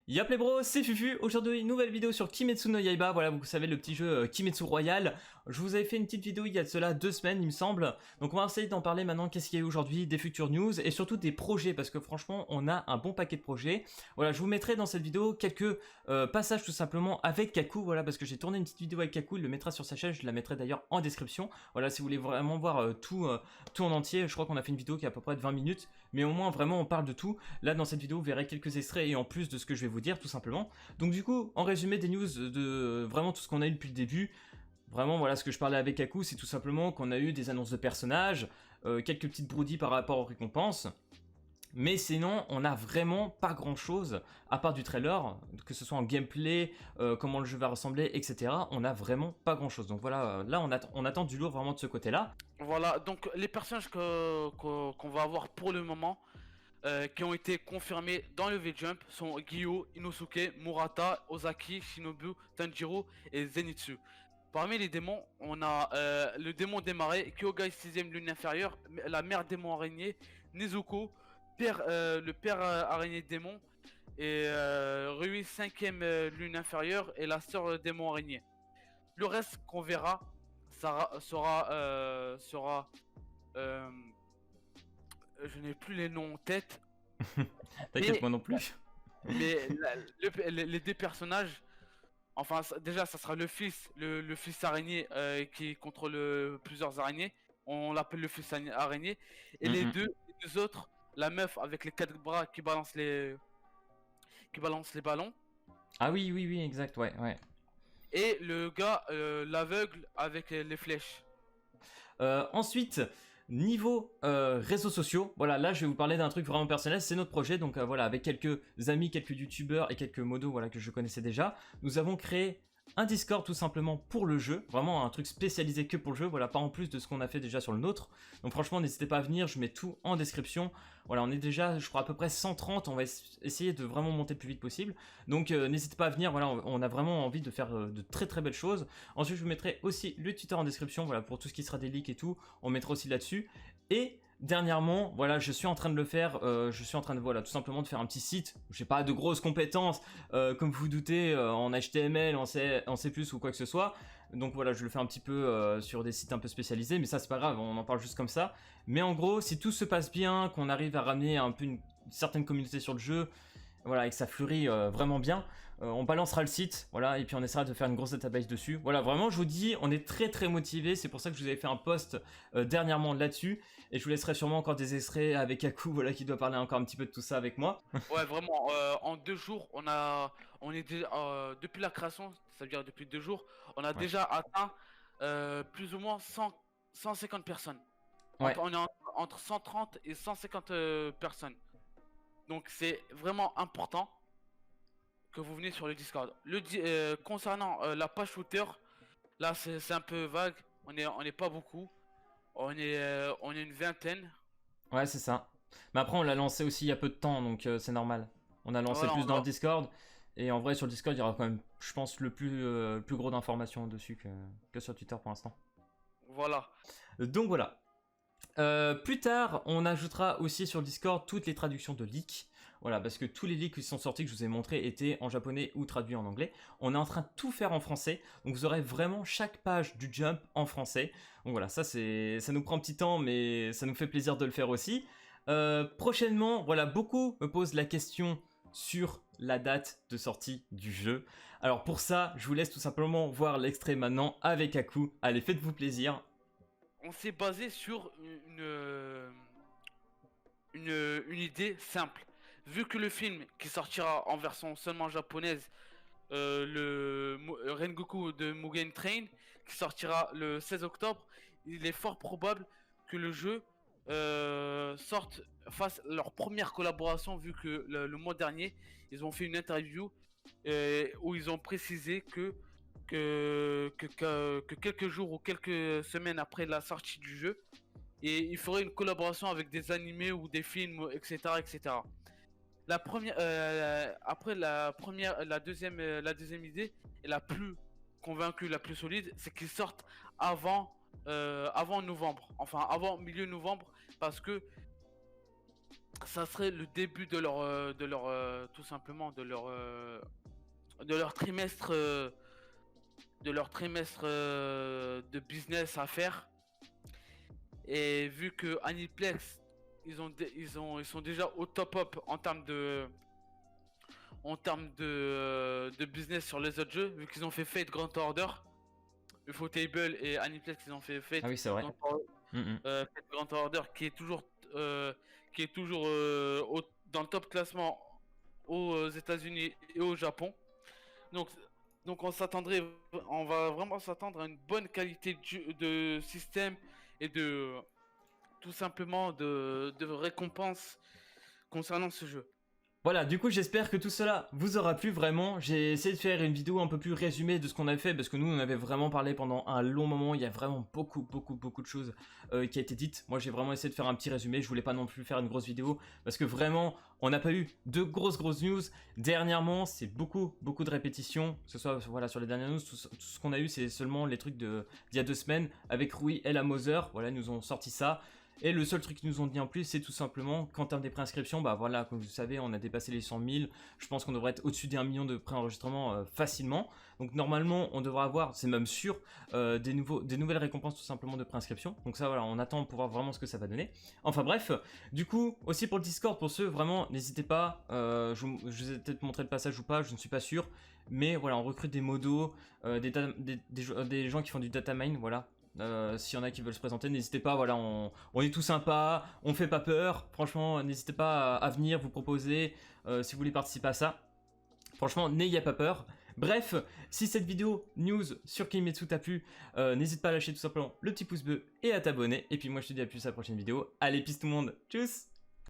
Y'a les bros, c'est Fufu. Aujourd'hui, une nouvelle vidéo sur Kimetsu no Yaiba. Voilà, vous savez, le petit jeu Kimetsu Royal. Je vous avais fait une petite vidéo il y a de cela 2 semaines, il me semble. Donc on va essayer d'en parler maintenant, qu'est-ce qu'il y a eu aujourd'hui, des futures news et surtout des projets, parce que franchement, on a un bon paquet de projets. Voilà, je vous mettrai dans cette vidéo quelques passages tout simplement avec Kaku, voilà, parce que j'ai tourné une petite vidéo avec Kaku, il le mettra sur sa chaîne, je la mettrai d'ailleurs en description. Voilà, si vous voulez vraiment voir tout en entier, je crois qu'on a fait une vidéo qui est à peu près de 20 minutes, mais au moins vraiment on parle de tout. Là, dans cette vidéo, vous verrez quelques extraits et en plus de ce que je vais vous dire, tout simplement. Donc du coup, en résumé des news de vraiment tout ce qu'on a eu depuis le début, vraiment voilà ce que je parlais avec Aku, c'est tout simplement qu'on a eu des annonces de personnages, quelques petites broutilles par rapport aux récompenses, mais sinon on n'a vraiment pas grand chose, à part du trailer, que ce soit en gameplay, comment le jeu va ressembler, etc. On n'a vraiment pas grand chose, donc voilà, là on attend du lourd vraiment de ce côté-là. Voilà, donc les personnages qu'on va avoir pour le moment, qui ont été confirmés dans le V-Jump, sont Gyo, Inosuke, Murata, Ozaki, Shinobu, Tanjiro et Zenitsu. Parmi les démons, on a le démon des marais, Kyogai 6ème lune inférieure, la mère démon araignée, Nezuko, le père araignée démon, et Rui 5ème lune inférieure et la sœur démon araignée. Le reste qu'on verra sera euh, je n'ai plus les noms en tête, T'inquiète, mais, moi non plus. les deux personnages, enfin déjà ça sera le fils araignée qui contrôle plusieurs araignées, on l'appelle le fils araignée, et les deux autres, la meuf avec les quatre bras qui balance les ballons, Ah oui, oui, oui, exact, ouais, ouais. et le gars l'aveugle avec les flèches. Ensuite, niveau réseaux sociaux, voilà, là je vais vous parler d'un truc vraiment personnel, c'est notre projet, donc voilà, avec quelques amis, quelques youtubeurs et quelques modos voilà, que je connaissais déjà, nous avons créé un Discord tout simplement pour le jeu, vraiment un truc spécialisé que pour le jeu, voilà, pas en plus de ce qu'on a fait déjà sur le nôtre. Donc franchement, n'hésitez pas à venir, je mets tout en description. Voilà, on est déjà, je crois, à peu près 130, on va essayer de vraiment monter le plus vite possible. Donc n'hésitez pas à venir, voilà, on a vraiment envie de faire de très très belles choses. Ensuite, je vous mettrai aussi le Twitter en description, voilà, pour tout ce qui sera des leaks et tout, on mettra aussi là-dessus. Et dernièrement, voilà, je suis en train de le faire, je suis en train de, voilà, tout simplement de faire un petit site. J'ai pas de grosses compétences, comme vous vous doutez, en HTML, en C++ ou quoi que ce soit. Donc voilà, je le fais un petit peu sur des sites un peu spécialisés, mais ça c'est pas grave, on en parle juste comme ça. Mais en gros, si tout se passe bien, qu'on arrive à ramener un peu une certaine communauté sur le jeu, voilà, et que ça fleurit vraiment bien, on balancera le site, voilà, et puis on essaiera de faire une grosse database dessus. Voilà, vraiment, je vous dis, on est très très motivés, c'est pour ça que je vous avais fait un post dernièrement là-dessus, et je vous laisserai sûrement encore des extraits avec Aku, voilà, qui doit parler encore un petit peu de tout ça avec moi. Ouais, vraiment, en 2 jours, on est déjà, depuis la création, c'est-à-dire depuis 2 jours, on a Ouais. déjà atteint plus ou moins 150 personnes. Ouais. On est entre 130 et 150 personnes. Donc c'est vraiment important que vous venez sur le Discord. Concernant la page shooter, là c'est un peu vague. On est pas beaucoup. On est une vingtaine. Ouais, c'est ça. Mais après, on l'a lancé aussi il y a peu de temps, donc c'est normal. On a lancé Voilà, plus dans le Discord, et en vrai, sur le Discord, il y aura quand même, je pense, le plus gros d'informations dessus que sur Twitter pour l'instant. voilà. Donc voilà. Plus tard, on ajoutera aussi sur le Discord toutes les traductions de leaks. Voilà, parce que tous les leaks qui sont sortis, que je vous ai montrés, étaient en japonais ou traduits en anglais. On est en train de tout faire en français, donc vous aurez vraiment chaque page du Jump en français. Donc voilà, ça nous prend un petit temps, mais ça nous fait plaisir de le faire aussi. Prochainement, voilà, beaucoup me posent la question sur la date de sortie du jeu. Alors pour ça, je vous laisse tout simplement voir l'extrait maintenant avec Aku. Allez, faites-vous plaisir. On s'est basé sur une idée simple. Vu que le film qui sortira en version seulement japonaise, Rengoku de Mugen Train, qui sortira le 16 octobre, il est fort probable que le jeu fasse leur première collaboration, vu que le mois dernier, ils ont fait une interview où ils ont précisé que quelques jours ou quelques semaines après la sortie du jeu, et il ferait une collaboration avec des animés ou des films, etc., etc. Après la deuxième idée et la plus convaincue, la plus solide, c'est qu'ils sortent avant novembre, enfin avant milieu novembre, parce que ça serait le début tout simplement de leur trimestre, de business à faire. Et vu que Aniplex, ils sont déjà au top up de business sur les autres jeux, vu qu'ils ont fait Fate Grand Order, Ufotable et Aniplex, ils ont fait Ah oui, c'est vrai. Fate Grand Order qui est toujours dans le top classement aux États-Unis et au Japon. Donc, donc on va vraiment s'attendre à une bonne qualité de système et de tout simplement de récompenses concernant ce jeu. Voilà, du coup j'espère que tout cela vous aura plu vraiment. J'ai essayé de faire une vidéo un peu plus résumée de ce qu'on avait fait parce que nous on avait vraiment parlé pendant un long moment. Il y a vraiment beaucoup de choses qui a été dites. Moi j'ai vraiment essayé de faire un petit résumé. Je voulais pas non plus faire une grosse vidéo parce que vraiment on n'a pas eu de grosses news. Dernièrement c'est beaucoup de répétitions. Que ce soit voilà, sur les dernières news, tout ce qu'on a eu c'est seulement les trucs d'il y a 2 semaines avec Rui et la Moser. Voilà, ils nous ont sorti ça. Et le seul truc qu'ils nous ont dit en plus, c'est tout simplement qu'en termes des préinscriptions, bah voilà, comme vous savez, on a dépassé les 100 000. Je pense qu'on devrait être au-dessus des 1 million de préenregistrements facilement. Donc normalement, on devra avoir, c'est même sûr, des nouvelles récompenses tout simplement de préinscription. Donc ça, voilà, on attend pour voir vraiment ce que ça va donner. Enfin bref, du coup, aussi pour le Discord, pour ceux, vraiment, n'hésitez pas. Je vous ai peut-être montré le passage ou pas, je ne suis pas sûr. Mais voilà, on recrute des modos, des gens qui font du data mine, voilà. S'il y en a qui veulent se présenter, n'hésitez pas, voilà, on est tout sympa, on fait pas peur, franchement, n'hésitez pas à venir vous proposer si vous voulez participer à ça. Franchement, n'ayez pas peur. Bref, si cette vidéo news sur Kimetsu t'a plu, n'hésite pas à lâcher tout simplement le petit pouce bleu et à t'abonner. Et puis moi je te dis à plus à la prochaine vidéo. Allez, peace tout le monde, tchuss!